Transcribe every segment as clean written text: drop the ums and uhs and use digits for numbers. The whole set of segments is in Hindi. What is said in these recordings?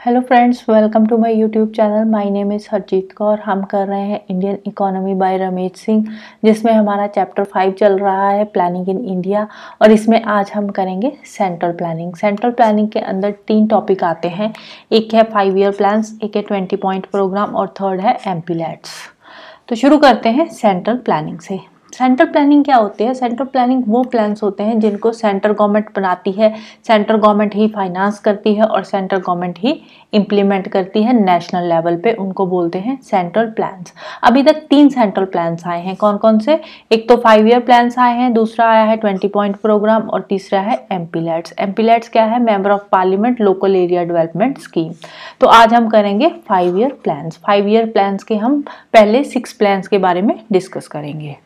Hello friends, welcome to my YouTube channel. My name is Harjeet Kaur. हम कर रहे हैं Indian economy by Ramesh Singh, जिसमें हमारा चैप्टर 5 चल रहा है, प्लानिंग इन इंडिया। और इसमें आज हम करेंगे सेंट्रल प्लानिंग। सेंट्रल प्लानिंग के अंदर 3 टॉपिक आते हैं। एक है 5 ईयर प्लान्स, एक है 20 पॉइंट प्रोग्राम और थर्ड है एमपीलैट्स। तो शुरू करते हैं सेंट्रल प्लानिंग से। सेंट्रल प्लानिंग क्या होती है? सेंट्रल प्लानिंग वो प्लान्स होते हैं जिनको सेंट्रल गवर्नमेंट बनाती है, सेंट्रल गवर्नमेंट ही फाइनेंस करती है और सेंट्रल गवर्नमेंट ही इम्प्लीमेंट करती है नेशनल लेवल पे। उनको बोलते हैं सेंट्रल प्लान्स। अभी तक 3 सेंट्रल प्लान्स आए हैं। कौन कौन से? एक तो 5 ईयर प्लान्स आए हैं, दूसरा आया है 20 पॉइंट प्रोग्राम और तीसरा है एमपीलैट्स। एमपीलैट्स क्या है? Member of parliament local area development scheme. तो आज हम करेंगे 5 ईयर प्लान्स। 5 ईयर प्लान्स के हम पहले 6 प्लान्स के बारे में डिस्कस करेंगे।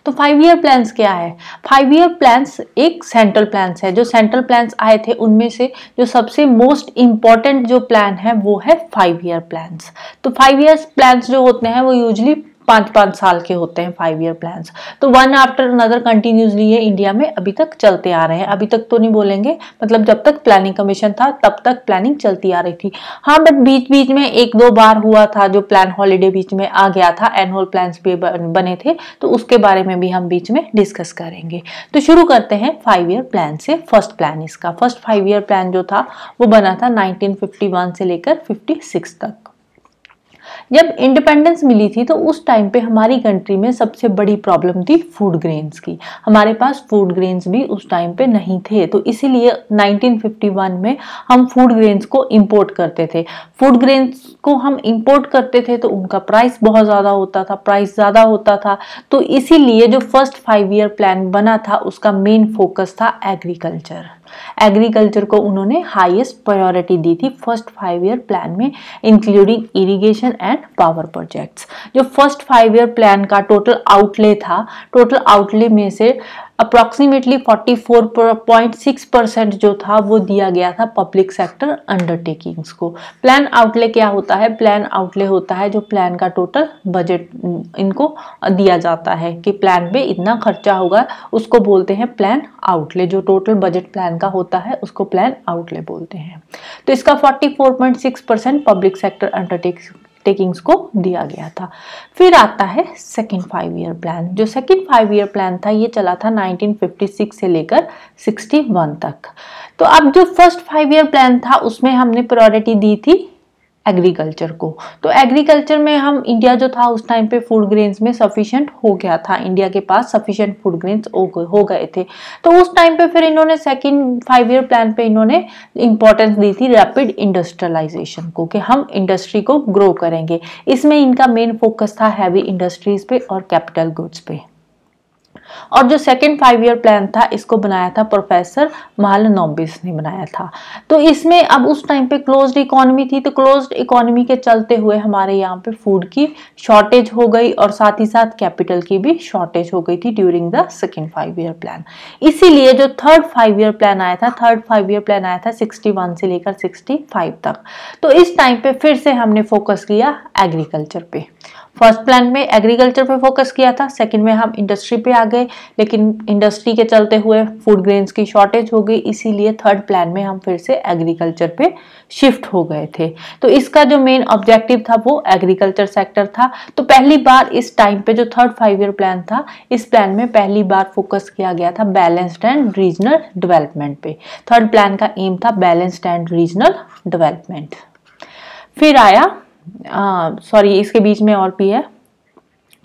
तो 5 ईयर प्लान्स क्या है? 5 ईयर प्लान्स एक सेंट्रल प्लान्स है। जो सेंट्रल प्लान्स आए थे उनमें से जो सबसे मोस्ट इंपॉर्टेंट जो प्लान है वो है 5 ईयर प्लान्स। तो 5 ईयर प्लान्स जो होते हैं वो यूजुअली 5-5 साल के होते हैं 5 ईयर प्लान्स। तो वन आफ्टर अनदर कंटिन्यूसली ये इंडिया में अभी तक चलते आ रहे हैं। अभी तक तो नहीं बोलेंगे, मतलब जब तक प्लानिंग कमीशन था तब तक प्लानिंग चलती आ रही थी। हाँ, बट बीच बीच में 1-2 बार हुआ था जो प्लान हॉलीडे बीच में आ गया था, एनुअल प्लान्स भी बने थे, तो उसके बारे में भी हम बीच में डिस्कस करेंगे। तो शुरू करते हैं 5 ईयर प्लान से। फर्स्ट प्लान इसका, फर्स्ट 5 ईयर प्लान जो था वो बना था 1951 से लेकर 56 तक। जब इंडिपेंडेंस मिली थी तो उस टाइम पे हमारी कंट्री में सबसे बड़ी प्रॉब्लम थी फूड ग्रेन्स की। हमारे पास फूड ग्रेन्स भी उस टाइम पे नहीं थे, तो इसीलिए 1951 में हम फूड ग्रेन्स को इंपोर्ट करते थे। फूड ग्रेन्स को हम इंपोर्ट करते थे तो उनका प्राइस बहुत ज़्यादा होता था, प्राइस ज़्यादा होता था। तो इसीलिए जो फर्स्ट 5 ईयर प्लान बना था उसका मेन फोकस था एग्रीकल्चर। एग्रीकल्चर को उन्होंने हाईएस्ट प्रायोरिटी दी थी फर्स्ट 5 ईयर प्लान में, including irrigation and power projects. जो फर्स्ट 5 ईयर प्लान का टोटल आउटले था, टोटल आउटले में से अप्रॉक्सीमेटली 44.6% जो था वो दिया गया था पब्लिक सेक्टर अंडरटेकिंग्स को। प्लान आउटले क्या होता है? प्लान आउटले होता है जो प्लान का टोटल बजट इनको दिया जाता है कि प्लान पे इतना खर्चा होगा, उसको बोलते हैं प्लान आउटले। जो टोटल बजट प्लान का होता है उसको प्लान आउटले बोलते हैं। तो इसका 44.6% पब्लिक सेक्टर अंडरटेकिंग्स को दिया गया था। फिर आता है सेकंड 5 ईयर प्लान। जो सेकंड 5 ईयर प्लान था ये चला था 1956 से लेकर 61 तक। तो अब जो फर्स्ट 5 ईयर प्लान था उसमें हमने प्रायोरिटी दी थी एग्रीकल्चर को। तो एग्रीकल्चर में हम, इंडिया जो था उस टाइम पे फूड ग्रेन्स में सफिशिएंट हो गया था, इंडिया के पास सफिशिएंट फूड ग्रेन्स हो गए थे। तो उस टाइम पे फिर इन्होंने सेकंड 5 ईयर प्लान पे इन्होंने इंपॉर्टेंस दी थी रैपिड इंडस्ट्रियलाइजेशन को, कि हम इंडस्ट्री को ग्रो करेंगे। इसमें इनका मेन फोकस था हैवी इंडस्ट्रीज पे और कैपिटल गुड्स पे। और जो सेकंड 5 ईयर प्लान था इसको बनाया था प्रोफेसर महालनोबिस ने बनाया था। तो इसमें अब उस टाइम पे क्लोज्ड इकोनॉमी थी, तो क्लोज्ड इकोनॉमी के चलते हुए हमारे यहाँ पे फूड की शॉर्टेज हो गई और साथ ही साथ कैपिटल की भी शॉर्टेज हो गई थी during the second 5 year plan. इसीलिए जो थर्ड 5 ईयर प्लान आया था, थर्ड 5 ईयर प्लान आया था 61 से लेकर 65 तक। तो इस टाइम पे फिर से हमने फोकस किया एग्रीकल्चर पे। फर्स्ट प्लान में एग्रीकल्चर पे फोकस किया था, सेकंड में हम इंडस्ट्री पे आ गए, लेकिन इंडस्ट्री के चलते हुए फूड ग्रेन्स की शॉर्टेज हो गई, इसीलिए थर्ड प्लान में हम फिर से एग्रीकल्चर पे शिफ्ट हो गए थे। तो इसका जो मेन ऑब्जेक्टिव था वो एग्रीकल्चर सेक्टर था। तो पहली बार इस टाइम पे जो थर्ड 5 ईयर प्लान था, इस प्लान में पहली बार फोकस किया गया था बैलेंस्ड एंड रीजनल डेवलपमेंट पे। थर्ड प्लान का एम था बैलेंस्ड एंड रीजनल डेवलपमेंट। फिर आया इसके बीच में और भी है।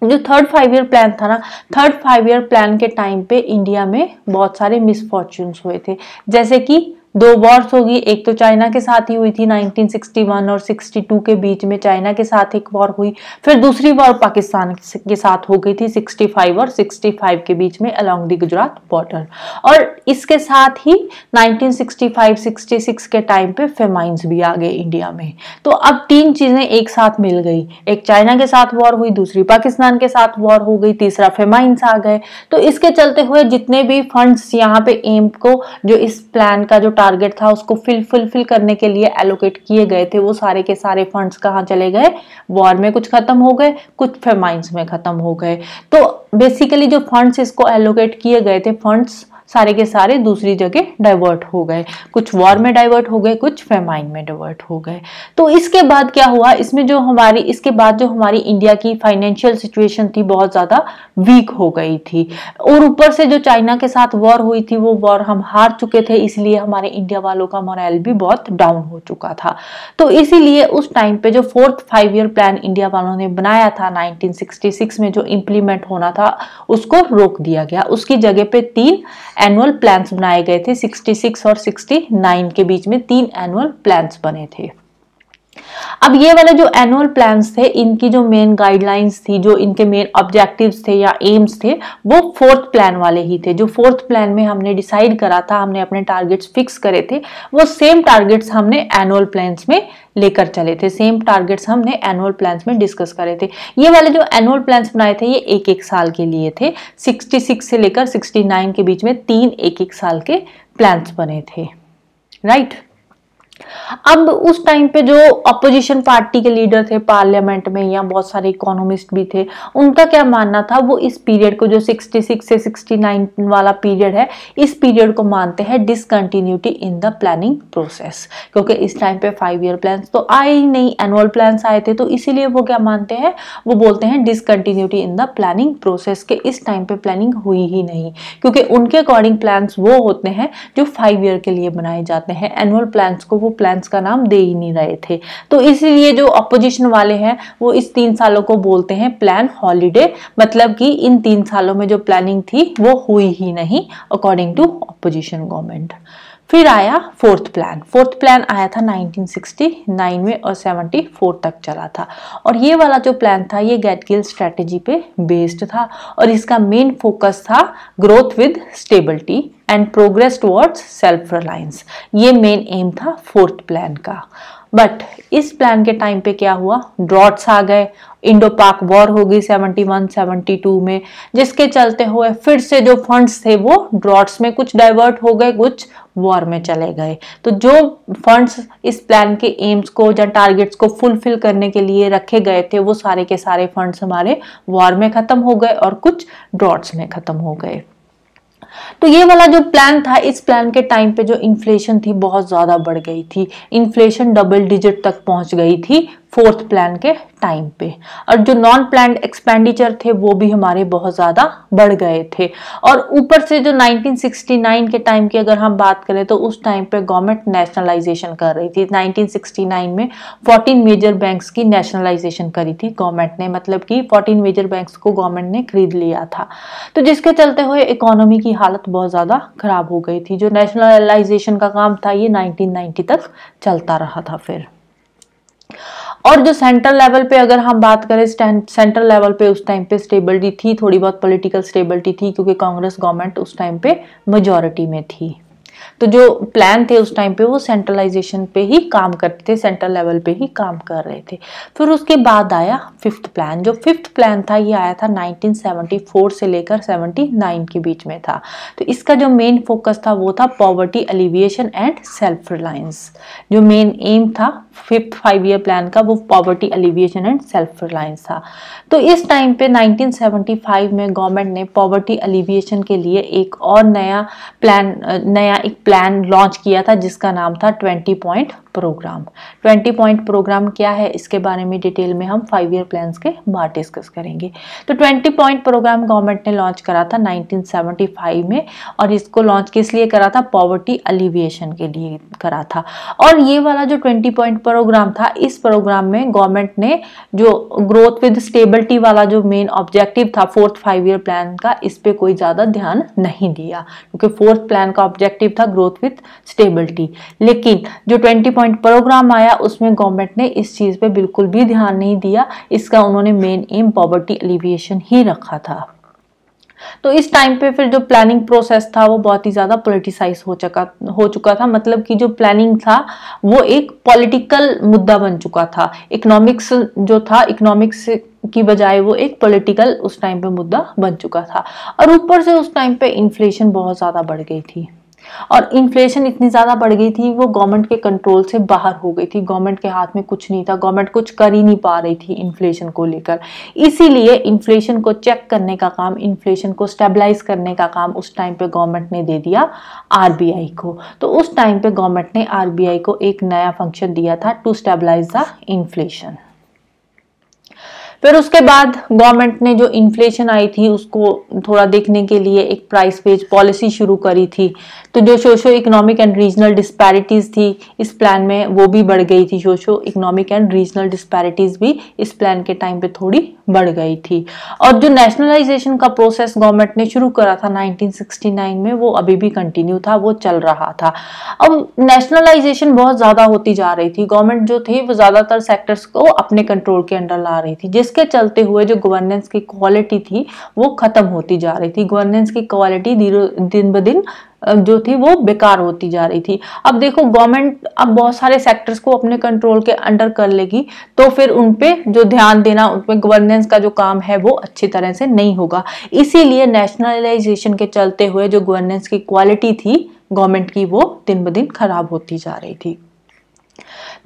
जो थर्ड 5 ईयर प्लान था ना, थर्ड 5 ईयर प्लान के टाइम पे इंडिया में बहुत सारे मिसफॉर्च्यून्स हुए थे। जैसे कि 2 वॉर्स होगी, एक तो चाइना के साथ ही हुई थी 1961 और 62 के बीच में चाइना के साथ एक वॉर हुई। फिर दूसरी वॉर पाकिस्तान के साथ हो गई थी 65 और 65 के बीच में अलोंग द गुजरात बॉर्डर। और इसके साथ ही 1965-66 के टाइम पे फेमाइंस भी आ गए इंडिया में। तो अब 3 चीजें एक साथ मिल गई, एक चाइना के साथ वॉर हुई, दूसरी पाकिस्तान के साथ वॉर हो गई, तीसरा फेमाइंस आ गए। तो इसके चलते हुए जितने भी फंड्स यहाँ पे एम को, जो इस प्लान का जो टारगेट था उसको फुलफिल करने के लिए एलोकेट किए गए थे, वो सारे के सारे फंड्स कहाँ चले गए? वॉर में कुछ खत्म हो गए, कुछ फेमाइंस में खत्म हो गए। तो बेसिकली जो फंड्स इसको एलोकेट किए गए थे, फंड्स सारे के सारे दूसरी जगह डाइवर्ट हो गए, कुछ वॉर में डाइवर्ट हो गए, कुछ फेमाइन में डाइवर्ट हो गए। तो इसके बाद क्या हुआ, इसमें जो हमारी इसके बाद जो हमारी इंडिया की फाइनेंशियल सिचुएशन थी बहुत ज्यादा वीक हो गई थी, और ऊपर से जो चाइना के साथ वॉर हुई थी वो वॉर हम हार चुके थे, इसलिए हमारे इंडिया वालों का मोरल भी बहुत डाउन हो चुका था। तो इसीलिए उस टाइम पे जो 4th 5 ईयर प्लान इंडिया वालों ने बनाया था 1966 में, जो इंप्लीमेंट होना था उसको रोक दिया गया। उसकी जगह पे 3 एनुअल प्लान्स बनाए गए थे। 66 और 69 के बीच में 3 एनुअल प्लान्स बने थे। अब ये वाले जो एनुअल प्लान्स थे, इनकी जो मेन गाइडलाइंस थी, जो इनके मेन ऑब्जेक्टिव्स थे या एम्स थे, वो 4th प्लान वाले ही थे। जो 4th प्लान में हमने डिसाइड करा था, हमने अपने टारगेट्स फिक्स करे थे, वो सेम टारगेट्स हमने एनुअल प्लान्स में लेकर चले थे, सेम टारगेट्स हमने एनुअल प्लान्स में डिस्कस करे थे। ये वाले जो एनुअल प्लान्स बनाए थे ये एक साल के लिए थे। 66 से लेकर 69 के बीच में 3 एक साल के प्लान्स बने थे, राइट। अब उस टाइम पे जो अपोजिशन पार्टी के लीडर थे पार्लियामेंट में, या बहुत सारे इकोनॉमिस्ट भी थे, उनका क्या मानना था, वो इस पीरियड को जो 66 से 69 वाला पीरियड है, इस पीरियड को मानते हैं discontinuity in the planning process, क्योंकि इस टाइम पे 5 ईयर प्लान्स तो आए ही नहीं, एनुअल प्लान्स आए थे, तो इसीलिए वो क्या मानते हैं, वो बोलते हैं discontinuity in the planning process, के इस टाइम पे प्लानिंग हुई ही नहीं, क्योंकि उनके अकॉर्डिंग प्लान्स वो होते हैं जो 5 ईयर के लिए बनाए जाते हैं। एनुअल प्लान्स को वो प्लान्स का नाम दे ही नहीं रहे थे। तो इसीलिए जो अपोजिशन वाले हैं वो इस 3 सालों को बोलते हैं प्लान हॉलीडे, मतलब कि इन 3 सालों में जो प्लानिंग थी वो हुई ही नहीं अकॉर्डिंग टू अपोजिशन गवर्नमेंट। फिर आया 4th प्लान। 4th प्लान आया था 1969 में और 74 तक चला था, और ये वाला जो प्लान था ये गैटगिल स्ट्रेटेजी पे बेस्ड था, और इसका मेन फोकस था growth with stability and progress towards self reliance. ये मेन एम था 4th प्लान का। बट इस प्लान के टाइम पे क्या हुआ, ड्रॉट्स आ गए, इंडो पाक वॉर हो गई 71-72 में, जिसके चलते हुए फिर से जो फंड्स थे वो ड्रॉट्स में कुछ डाइवर्ट हो गए, कुछ वॉर में चले गए। तो जो फंड्स इस प्लान के एम्स को या टारगेट्स को फुलफिल करने के लिए रखे गए थे, वो सारे के सारे फंड्स हमारे वॉर में खत्म हो गए और कुछ ड्रॉट्स में खत्म हो गए। तो ये वाला जो प्लान था, इस प्लान के टाइम पे जो इन्फ्लेशन थी बहुत ज्यादा बढ़ गई थी, इन्फ्लेशन डबल डिजिट तक पहुंच गई थी 4th प्लान के टाइम पे, और जो नॉन प्लान्ड एक्सपेंडिचर थे वो भी हमारे बहुत ज्यादा बढ़ गए थे। और ऊपर से जो 1969 के टाइम की अगर हम बात करें तो उस टाइम पे गवर्नमेंट नेशनलाइजेशन कर रही थी। 1969 में 14 मेजर बैंक्स की नेशनलाइजेशन करी थी गवर्नमेंट ने, मतलब कि 14 मेजर बैंक्स को गवर्नमेंट ने खरीद लिया था। तो जिसके चलते हुए इकोनॉमी की हालत बहुत ज्यादा खराब हो गई थी। जो नेशनलाइजेशन का काम था ये 1990 तक चलता रहा था फिर। और जो सेंट्रल लेवल पे अगर हम बात करें, सेंट्रल लेवल पे उस टाइम पे स्टेबिलिटी थी, थोड़ी बहुत पॉलिटिकल स्टेबिलिटी थी, क्योंकि कांग्रेस गवर्नमेंट उस टाइम पे मेजॉरिटी में थी। तो जो प्लान थे उस टाइम पे वो सेंट्रलाइजेशन पे ही काम करते थे, सेंट्रल लेवल पे ही काम कर रहे थे। फिर उसके बाद आया 5th प्लान। जो 5th प्लान था ये आया था 1974 से लेकर 79 के बीच में था। तो इसका जो मेन फोकस था वो था poverty alleviation and self reliance. जो मेन एम था 5th 5 ईयर प्लान का वो poverty alleviation and self reliance था। तो इस टाइम पे 1975 में गवर्नमेंट ने पॉवर्टी एलिविएशन के लिए एक और नया प्लान लॉन्च किया था, जिसका नाम था 20 पॉइंट प्रोग्राम। 20 पॉइंट प्रोग्राम क्या है, इसके बारे में डिटेल में हम 5 ईयर प्लान्स के बाद डिस्कस करेंगे। तो 20 पॉइंट प्रोग्राम गवर्नमेंट ने लॉन्च करा था 1975 में, और इसको लॉन्च किस लिए करा था, पॉवर्टी एलिविएशन के लिए करा था। और ये वाला जो 20 पॉइंट प्रोग्राम था, इस प्रोग्राम में गवर्नमेंट ने जो ग्रोथ विद स्टेबिलिटी वाला जो मेन ऑब्जेक्टिव था 4th 5 ईयर प्लान का, इस पे कोई ज्यादा ध्यान नहीं दिया, क्योंकि 4th प्लान का ऑब्जेक्टिव था ग्रोथ विद स्टेबिलिटी। लेकिन जो 20 पॉइंट प्रोग्राम आया उसमें गवर्नमेंट ने इस चीज पे बिल्कुल भी ध्यान नहीं दिया। इसका उन्होंने मेन एम पॉवर्टी एलिविएशन ही रखा था। तो इस टाइम पे फिर जो प्लानिंग प्रोसेस था वो बहुत ही ज्यादा पॉलिटिसाइज हो चुका था, मतलब कि जो प्लानिंग था वो एक पॉलिटिकल मुद्दा बन चुका था। इकोनॉमिक्स जो था, इकोनॉमिक्स की बजाय वो एक पॉलिटिकल उस टाइम पे मुद्दा बन चुका था। और ऊपर से उस टाइम पे इन्फ्लेशन बहुत ज्यादा बढ़ गई थी। और इन्फ्लेशन इतनी ज्यादा बढ़ गई थी, वो गवर्नमेंट के कंट्रोल से बाहर हो गई थी, गवर्नमेंट के हाथ में कुछ नहीं था, गवर्नमेंट कुछ कर ही नहीं पा रही थी इन्फ्लेशन को लेकर। इसीलिए इन्फ्लेशन को चेक करने का काम, इन्फ्लेशन को स्टेबलाइज करने का काम उस टाइम पे गवर्नमेंट ने दे दिया आरबीआई को। तो उस टाइम पे गवर्नमेंट ने आरबीआई को एक नया फंक्शन दिया था, टू स्टेबलाइज द इन्फ्लेशन। फिर उसके बाद गवर्नमेंट ने जो इन्फ्लेशन आई थी उसको थोड़ा देखने के लिए एक प्राइस पेज पॉलिसी शुरू करी थी। तो जो socio economic and regional disparities थी इस प्लान में, वो भी बढ़ गई थी। Socio economic and regional disparities भी इस प्लान के टाइम पे थोड़ी बढ़ गई थी। और जो नेशनलाइजेशन का प्रोसेस गवर्नमेंट ने शुरू करा था 1969 में, वो अभी भी कंटिन्यू था, वो चल रहा था। अब नेशनलाइजेशन बहुत ज्यादा होती जा रही थी, गवर्नमेंट जो थी वो ज्यादातर सेक्टर्स को अपने कंट्रोल के अंडर ला रही थी, जिसके चलते हुए जो गवर्नेंस की क्वालिटी थी वो खत्म होती जा रही थी। गवर्नेंस की क्वालिटी दिन ब दिन जो थी वो बेकार होती जा रही थी। अब देखो गवर्नमेंट अब बहुत सारे सेक्टर्स को अपने कंट्रोल के अंडर कर लेगी, तो फिर उनपे जो ध्यान देना, उनपे गवर्नेंस का जो काम है वो अच्छी तरह से नहीं होगा। इसीलिए नेशनलाइजेशन के चलते हुए जो गवर्नेंस की क्वालिटी थी गवर्नमेंट की, वो दिन ब दिन खराब होती जा रही थी।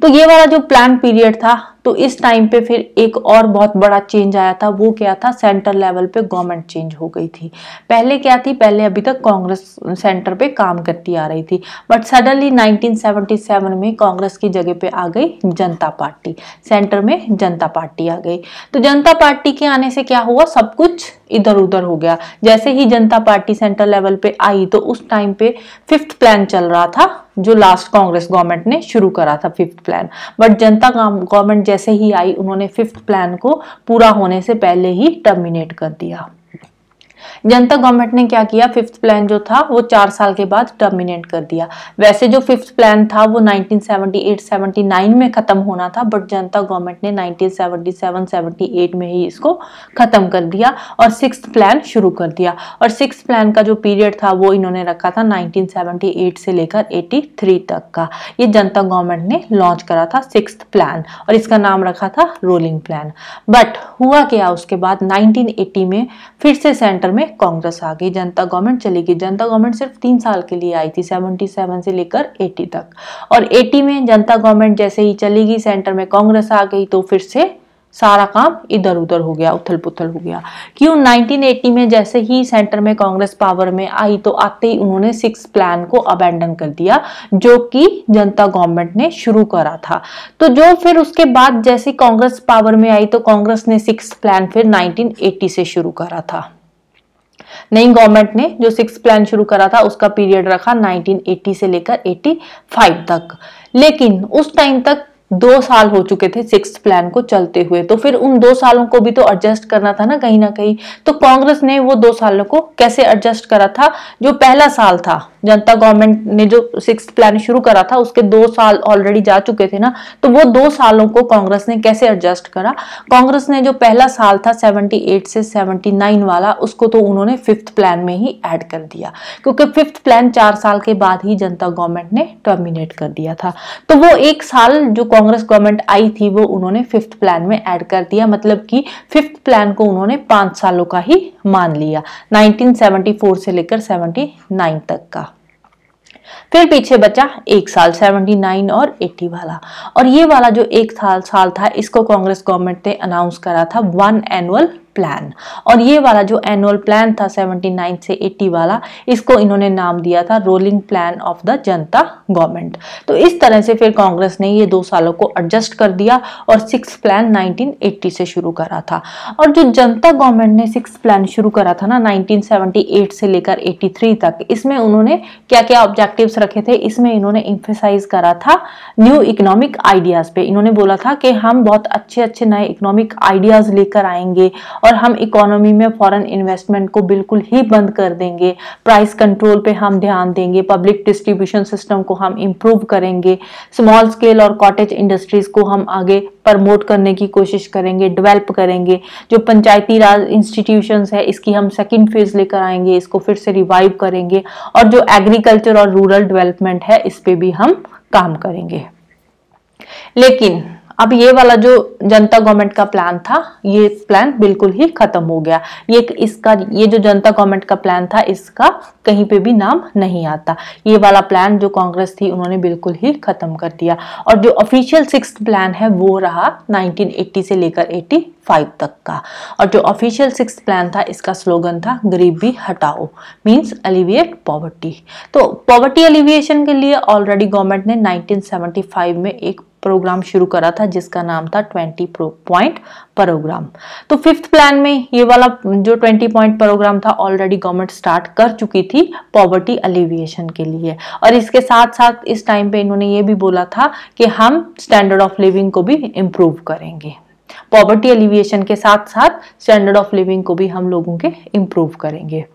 तो ये वाला जो प्लान पीरियड था, तो इस टाइम पे फिर एक और बहुत बड़ा चेंज आया था। वो क्या था, सेंटर लेवल पे गवर्नमेंट चेंज हो गई थी। पहले क्या थी, पहले अभी तक कांग्रेस सेंटर पे काम करती आ रही थी, बट सडनली 1977 में कांग्रेस की जगह पे आ गई जनता पार्टी, सेंटर में जनता पार्टी आ गई। तो जनता पार्टी के आने से क्या हुआ, सब कुछ इधर उधर हो गया। जैसे ही जनता पार्टी सेंटर लेवल पे आई, तो उस टाइम पे 5th प्लान चल रहा था, जो लास्ट कांग्रेस गवर्नमेंट ने शुरू करा था 5th plan. But Janata government जैसे ही आई, उन्होंने 5th प्लान को पूरा होने से पहले ही टर्मिनेट कर दिया। जनता गवर्नमेंट ने क्या किया, 5th प्लान जो था वो 4 साल के बाद टर्मिनेट कर दिया। वैसे जो 5th प्लान था वो 1978-79 में खत्म होना था, बट जनता गवर्नमेंट ने 1977-78 में ही इसको खत्म कर दिया और 6th प्लान शुरू कर दिया। और 6th प्लान का जो पीरियड था वो इन्होंने रखा था 1978 से लेकर 83 तक का। ये जनता गवर्नमेंट ने लॉन्च करा था 6th प्लान, और इसका नाम रखा था रोलिंग प्लान। बट हुआ क्या, उसके बाद 1980 में फिर से सेंटर में कांग्रेस आ गई, जनता गवर्नमेंट चली गई। जनता गवर्नमेंट सिर्फ 3 साल के लिए आई थी, 77 से लेकर 80 तक। और 80 में जनता गवर्नमेंट जैसे ही चली गई, सेंटर में कांग्रेस आ गई, तो फिर से सारा काम इधर उधर हो गया, उथल पुथल हो गया। क्यों, 1980 में जैसे ही सेंटर में कांग्रेस पावर में आई, तो आते ही उन्होंने 6th प्लान को अबैंडन कर दिया, जो कि जनता गवर्नमेंट ने शुरू करा था। तो जो फिर उसके बाद जैसे कांग्रेस पावर में आई, तो कांग्रेस ने 6th प्लान फिर 1980 से शुरू करा था। नई गवर्नमेंट ने जो 6th प्लान शुरू करा था उसका पीरियड रखा 1980 से लेकर 85 तक। लेकिन उस टाइम तक 2 साल हो चुके थे 6th प्लान को चलते हुए, तो फिर उन 2 सालों को भी तो एडजस्ट करना था ना कहीं। तो कांग्रेस ने वो 2 सालों को कैसे एडजस्ट करा था, जो पहला साल था, जनता गवर्नमेंट ने जो 6th प्लान शुरू करा था उसके 2 साल ऑलरेडी जा चुके थे ना, तो वो 2 सालों को कांग्रेस ने कैसे एडजस्ट करा। कांग्रेस ने जो पहला साल था 78 से 79 वाला, उसको तो उन्होंने 5th प्लान में ही ऐड कर दिया, क्योंकि 5th प्लान 4 साल के बाद ही जनता गवर्नमेंट ने टर्मिनेट कर दिया था। तो वो 1 साल जो कांग्रेस गवर्नमेंट आई थी वो उन्होंने 5th प्लान में ऐड कर दिया, मतलब कि 5th प्लान को उन्होंने 5 सालों का ही मान लिया, 1974 से लेकर 79 तक का। फिर पीछे बचा 1 साल 79 और 80 वाला, और ये वाला जो 1 साल था, इसको कांग्रेस गवर्नमेंट ने अनाउंस करा था 1 एनुअल प्लान। और ये वाला जो एनुअल प्लान था 79 से 80 वाला, इसको इन्होंने नाम दिया था rolling plan of the Janata government. तो इस तरह से फिर कांग्रेस ने ये 2 सालों को एडजस्ट कर दिया और 6th प्लान 1980 से शुरू करा था। और जो जनता गवर्नमेंट ने 6th प्लान शुरू करा था ना 1978 से लेकर 83 तक, इसमें उन्होंने क्या क्या ऑब्जेक्टिव्स रखे थे, इसमें इन्होंने एम्फेसाइज करा था न्यू इकोनॉमिक आइडियाज पे। इन्होंने बोला था कि हम बहुत अच्छे अच्छे नए इकोनॉमिक आइडियाज लेकर आएंगे और हम इकोनॉमी में फॉरेन इन्वेस्टमेंट को बिल्कुल ही बंद कर देंगे, प्राइस कंट्रोल पे हम ध्यान देंगे, पब्लिक डिस्ट्रीब्यूशन सिस्टम को हम इम्प्रूव करेंगे, स्मॉल स्केल और कॉटेज इंडस्ट्रीज को हम आगे प्रमोट करने की कोशिश करेंगे, डेवलप करेंगे। जो पंचायती राज इंस्टीट्यूशंस है इसकी हम सेकंड फेज लेकर आएंगे, इसको फिर से रिवाइव करेंगे, और जो एग्रीकल्चर और रूरल डेवलपमेंट है इस पे भी हम काम करेंगे। लेकिन अब ये वाला जो जनता गवर्नमेंट का प्लान था, ये प्लान बिल्कुल ही खत्म हो गया। ये जो जनता गवर्नमेंट का प्लान था, इसका कहीं पे भी नाम नहीं आता। ये वाला प्लान जो कांग्रेस थी उन्होंने बिल्कुल ही खत्म कर दिया। और जो ऑफिशियल 6th प्लान है वो रहा 1980 से लेकर 85 तक का। और जो ऑफिशियल 6th प्लान था, इसका स्लोगन था गरीबी हटाओ, मींस एलिविएट पॉवर्टी। तो पॉवर्टी एलिविएशन के लिए ऑलरेडी गवर्नमेंट ने 1975 में एक प्रोग्राम शुरू करा था जिसका नाम था 20 पॉइंट प्रोग्राम। तो 5th प्लान में ये वाला जो 20 पॉइंट प्रोग्राम था ऑलरेडी गवर्नमेंट स्टार्ट कर चुकी थी पॉवर्टी एलिविएशन के लिए। और इसके साथ साथ इस टाइम पे इन्होंने ये भी बोला था कि हम स्टैंडर्ड ऑफ लिविंग को भी इम्प्रूव करेंगे। पॉवर्टी एलिविएशन के साथ साथ स्टैंडर्ड ऑफ लिविंग को भी हम लोगों के इम्प्रूव करेंगे।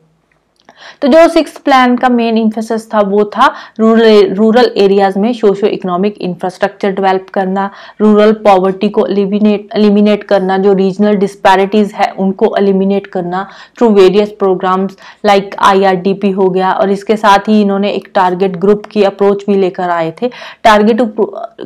तो जो 6th प्लान का मेन इंफोसिस था वो था रूरल एरियाज में सोशो इकोनॉमिक इंफ्रास्ट्रक्चर डेवलप करना, रूरल पॉवर्टी को एलिमिनेट करना, जो रीजनल डिस्पैरिटीज है उनको एलिमिनेट करना through various programmes like IRDP हो गया। और इसके साथ ही इन्होंने एक टारगेट ग्रुप की अप्रोच भी लेकर आए थे। टारगेट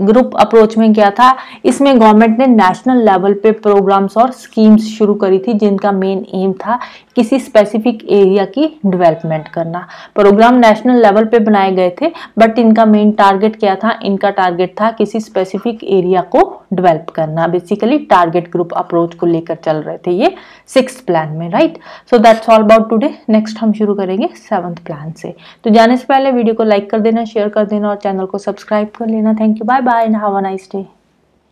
ग्रुप अप्रोच में क्या था, इसमें गवर्नमेंट ने नेशनल लेवल पे प्रोग्राम्स और स्कीम्स शुरू करी थी जिनका मेन एम था किसी स्पेसिफिक एरिया की डेवलपमेंट करना। प्रोग्राम नेशनल लेवल पे बनाए गए थे बट इनका मेन टारगेट क्या था, इनका टारगेट था किसी स्पेसिफिक एरिया को डेवलप करना। बेसिकली टारगेट ग्रुप अप्रोच को लेकर चल रहे थे ये 6th प्लान में, right. So that's all about today. Next हम शुरू करेंगे 7th प्लान से। तो जाने से पहले वीडियो को लाइक कर देना, शेयर कर देना और चैनल को सब्सक्राइब कर लेना। Thank you, bye bye and have a nice day.